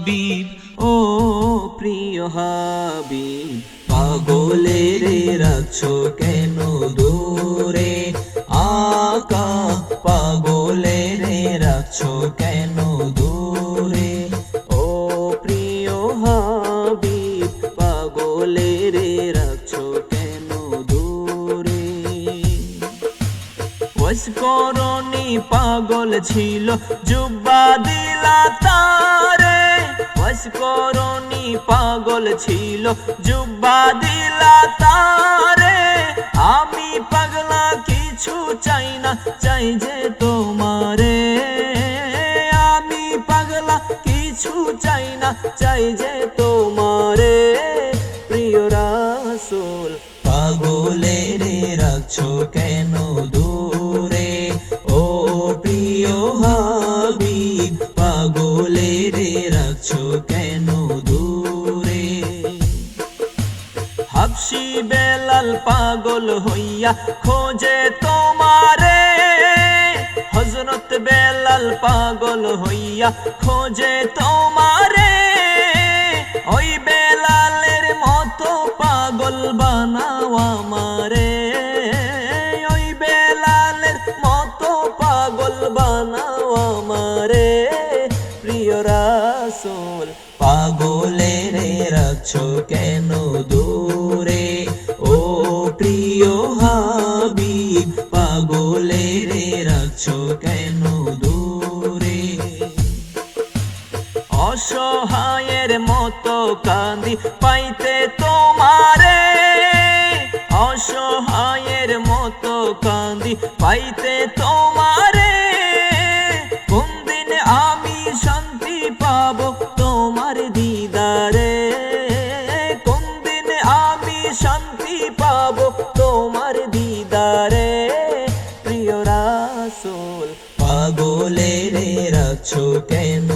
হাবিব, ও প্রিয় হাবিব, পাগলের রাখছো কেন দূরে? আকা পাগলের রাখছো কেন দূরে? ও প্রিয় হাবিব, পাগলের রাখছো কেন দূরে? ওয়াসকরণী পাগল ছিল, জুব্বা দিলা তারে। ওয়াসকরণী পাগল ছিল, জুব্বা দিলা তারে। আমি পাগলা কিছু চাই না, চাই যে তোমারে। আমি পাগলা কিছু চাই না, চাই যে তোমারে। প্রিয় রাসূল, পাগলের রাখছো কেন দূরে? ও প্রিয় হাবিব, পাগলের রাখছো কেন দূরে? হাবশী বেলাল পাগল হইয়া খোঁজে তোমারে। হযরত বেলাল পাগল হইয়া খোঁজে তোমারে। ওই বেলালের মতো পাগল বানাও আমারে। ওই বেলালের মতো পাগল বানাও আমারে। প্রিয় রাসূল, পাগলের রাখছো কেন দূরে? ও প্রিয় হাবিব, পাগলের রাখছো কেন দূরে? অসহায়ের মতো কান্দি পাইতে তোমারে। অসহায়ের মতো কান্দি পাইতে তোমারে। কোন দিন আমি শান্তি পাবো তোমার দিদারে? কোন দিন আমি শান্তি পাবো তোমার দিদারে? প্রিয় রাসূল, পাগলের রাখছো কেন